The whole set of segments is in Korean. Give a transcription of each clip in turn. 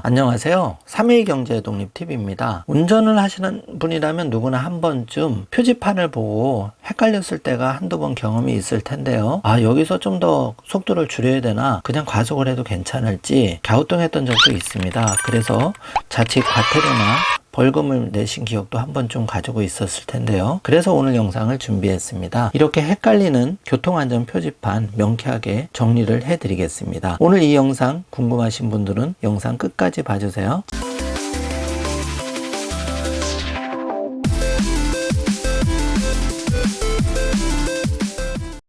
안녕하세요. 3일 경제 독립 TV입니다. 운전을 하시는 분이라면 누구나 한 번쯤 표지판을 보고 헷갈렸을 때가 한두 번 경험이 있을 텐데요. 여기서 좀 더 속도를 줄여야 되나 그냥 과속을 해도 괜찮을지 갸우뚱했던 적도 있습니다. 그래서 자칫 과태료나 벌금을 내신 기억도 한 번쯤 가지고 있었을 텐데요. 그래서 오늘 영상을 준비했습니다. 이렇게 헷갈리는 교통안전 표지판 명쾌하게 정리를 해드리겠습니다. 오늘 이 영상 궁금하신 분들은 영상 끝까지 봐주세요.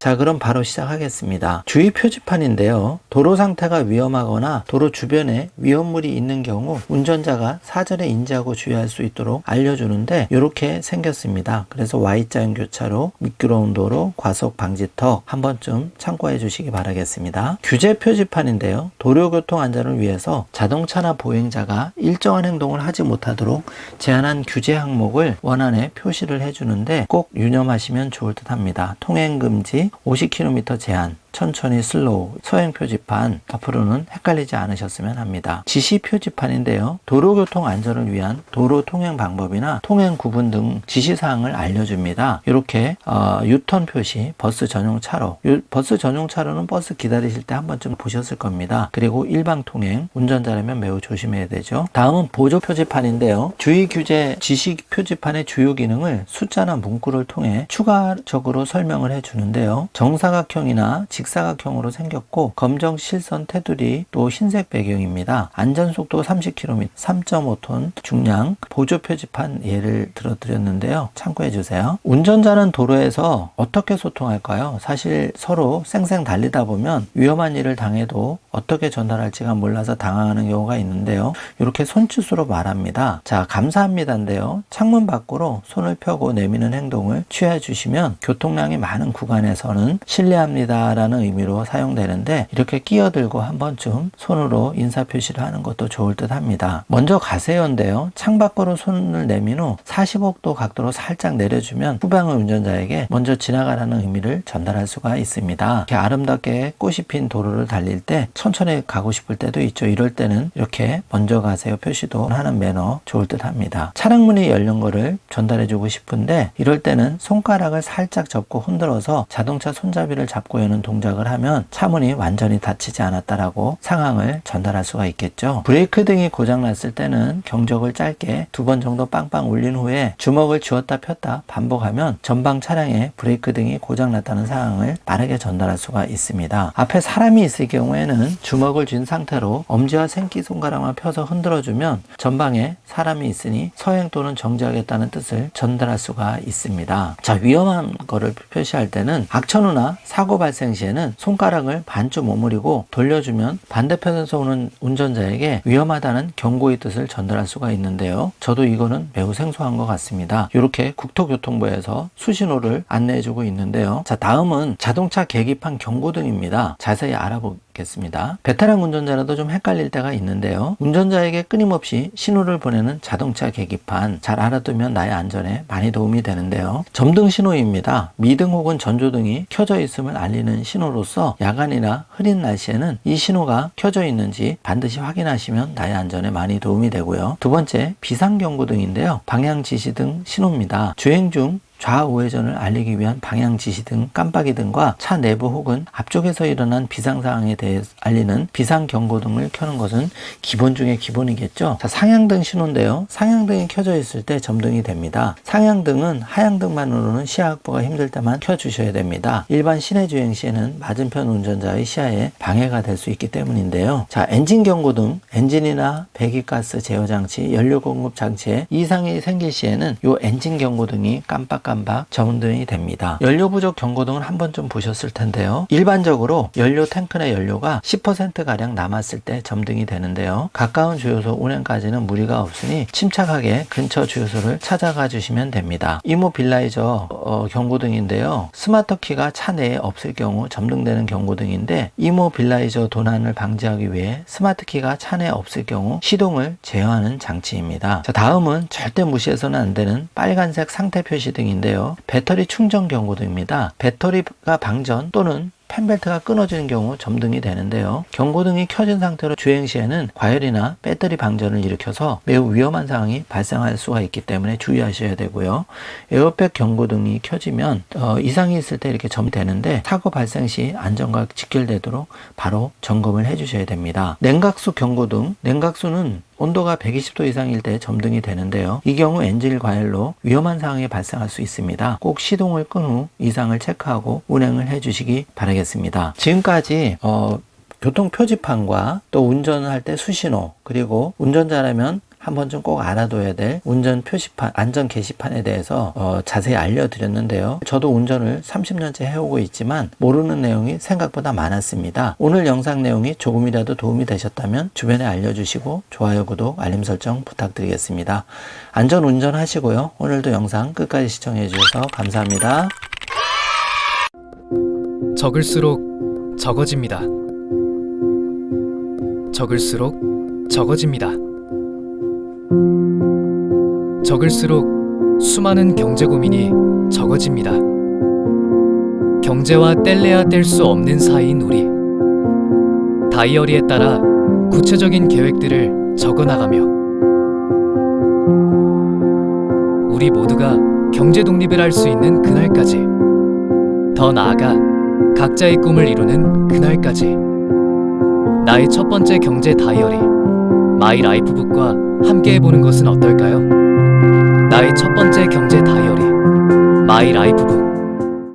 자, 그럼 바로 시작하겠습니다. 주의 표지판인데요. 도로 상태가 위험하거나 도로 주변에 위험물이 있는 경우 운전자가 사전에 인지하고 주의할 수 있도록 알려주는데 이렇게 생겼습니다. 그래서 Y자형 교차로, 미끄러운 도로, 과속 방지턱 한 번쯤 참고해 주시기 바라겠습니다. 규제 표지판인데요. 도로교통 안전을 위해서 자동차나 보행자가 일정한 행동을 하지 못하도록 제한한 규제 항목을 원안에 표시를 해주는데 꼭 유념하시면 좋을 듯 합니다. 통행금지, 50km 제한, 천천히 슬로우, 서행 표지판, 앞으로는 헷갈리지 않으셨으면 합니다. 지시 표지판인데요. 도로교통 안전을 위한 도로 통행 방법이나 통행 구분 등 지시사항을 알려줍니다. 이렇게 유턴 표시, 버스 전용 차로, 버스 전용 차로는 버스 기다리실 때 한 번쯤 보셨을 겁니다. 그리고 일방 통행, 운전자라면 매우 조심해야 되죠. 다음은 보조 표지판인데요. 주의 규제 지시 표지판의 주요 기능을 숫자나 문구를 통해 추가적으로 설명을 해주는데요. 정사각형이나 직사각형으로 생겼고 검정 실선 테두리 또 흰색 배경입니다. 안전속도 30km, 3.5톤 중량 보조 표지판 예를 들어 드렸는데요. 참고해 주세요. 운전자는 도로에서 어떻게 소통할까요? 사실 서로 쌩쌩 달리다 보면 위험한 일을 당해도 어떻게 전달할지가 몰라서 당황하는 경우가 있는데요. 이렇게 손짓으로 말합니다. 자, 감사합니다인데요. 창문 밖으로 손을 펴고 내미는 행동을 취해 주시면 교통량이 많은 구간에서는 실례합니다 라는 의미로 사용되는데 이렇게 끼어들고 한 번쯤 손으로 인사표시를 하는 것도 좋을 듯 합니다. 먼저 가세요인데요. 창밖으로 손을 내민 후 45도 각도로 살짝 내려주면 후방의 운전자에게 먼저 지나가라는 의미를 전달할 수가 있습니다. 이렇게 아름답게 꽃이 핀 도로를 달릴 때 천천히 가고 싶을 때도 있죠. 이럴 때는 이렇게 먼저 가세요 표시도 하는 매너 좋을 듯 합니다. 차량 문이 열린 거를 전달해 주고 싶은데 이럴 때는 손가락을 살짝 접고 흔들어서 자동차 손잡이를 잡고 여는 동작을 하면 차문이 완전히 닫히지 않았다라고 상황을 전달할 수가 있겠죠. 브레이크 등이 고장났을 때는 경적을 짧게 2번 정도 빵빵 울린 후에 주먹을 쥐었다 폈다 반복하면 전방 차량에 브레이크 등이 고장났다는 상황을 빠르게 전달할 수가 있습니다. 앞에 사람이 있을 경우에는 주먹을 쥔 상태로 엄지와 새끼손가락만 펴서 흔들어주면 전방에 사람이 있으니 서행 또는 정지하겠다는 뜻을 전달할 수가 있습니다. 자, 위험한 거를 표시할 때는 악천후나 사고 발생 시에는 손가락을 반쯤 오므리고 돌려주면 반대편에서 오는 운전자에게 위험하다는 경고의 뜻을 전달할 수가 있는데요. 저도 이거는 매우 생소한 것 같습니다. 이렇게 국토교통부에서 수신호를 안내해주고 있는데요. 자, 다음은 자동차 계기판 경고등입니다. 자세히 알아보겠습니다. 베테랑 운전자라도 좀 헷갈릴 때가 있는데요. 운전자에게 끊임없이 신호를 보내는 자동차 계기판 잘 알아두면 나의 안전에 많이 도움이 되는데요. 점등 신호입니다. 미등 혹은 전조등이 켜져 있음을 알리는 신호로서 야간이나 흐린 날씨에는 이 신호가 켜져 있는지 반드시 확인하시면 나의 안전에 많이 도움이 되고요. 두 번째, 비상경고등인데요. 방향지시등 신호입니다. 주행 중 좌우회전을 알리기 위한 방향지시등, 깜빡이등과 차 내부 혹은 앞쪽에서 일어난 비상사항에 대해 알리는 비상경고등을 켜는 것은 기본 중에 기본이겠죠. 자, 상향등 신호인데요. 상향등이 켜져 있을 때 점등이 됩니다. 상향등은 하향등만으로는 시야 확보가 힘들 때만 켜주셔야 됩니다. 일반 시내 주행 시에는 맞은편 운전자의 시야에 방해가 될 수 있기 때문인데요. 자, 엔진 경고등, 엔진이나 배기가스 제어장치, 연료 공급 장치에 이상이 생길 시에는 이 엔진 경고등이 깜빡 점등이 됩니다. 연료 부족 경고등을 한 번쯤 보셨을 텐데요. 일반적으로 연료 탱크 내 연료가 10%가량 남았을 때 점등이 되는데요. 가까운 주유소 운행까지는 무리가 없으니 침착하게 근처 주유소를 찾아가 주시면 됩니다. 이모빌라이저 경고등인데요. 스마트 키가 차 내에 없을 경우 점등되는 경고등인데 이모빌라이저 도난을 방지하기 위해 스마트 키가 차 내에 없을 경우 시동을 제어하는 장치입니다. 자, 다음은 절대 무시해서는 안 되는 빨간색 상태 표시 등인데요. 배터리 충전 경고등입니다. 배터리가 방전 또는 펜벨트가 끊어지는 경우 점등이 되는데요. 경고등이 켜진 상태로 주행 시에는 과열이나 배터리 방전을 일으켜서 매우 위험한 상황이 발생할 수가 있기 때문에 주의하셔야 되고요. 에어백 경고등이 켜지면 이상이 있을 때 이렇게 점되는데 사고 발생 시 안전과 직결되도록 바로 점검을 해주셔야 됩니다. 냉각수 경고등, 냉각수는 온도가 120도 이상일 때 점등이 되는데요. 이 경우 엔진 과열로 위험한 상황이 발생할 수 있습니다. 꼭 시동을 끈 후 이상을 체크하고 운행을 해주시기 바라겠습니다. 지금까지 교통 표지판과 또 운전할 때 수신호, 그리고 운전자라면 한 번쯤 꼭 알아둬야 될 운전 표시판, 안전 게시판에 대해서 자세히 알려드렸는데요. 저도 운전을 30년째 해오고 있지만 모르는 내용이 생각보다 많았습니다. 오늘 영상 내용이 조금이라도 도움이 되셨다면 주변에 알려주시고 좋아요, 구독, 알림 설정 부탁드리겠습니다. 안전 운전하시고요. 오늘도 영상 끝까지 시청해 주셔서 감사합니다. 적을수록 적어집니다. 적을수록 적어집니다. 적을수록 수많은 경제 고민이 적어집니다. 경제와 뗄래야 뗄 수 없는 사이인 우리. 다이어리에 따라 구체적인 계획들을 적어나가며 우리 모두가 경제 독립을 할 수 있는 그날까지, 더 나아가 각자의 꿈을 이루는 그날까지 나의 첫 번째 경제 다이어리 마이 라이프북과 함께 해보는 것은 어떨까요? 나의 첫 번째 경제 다이어리 마이 라이프북.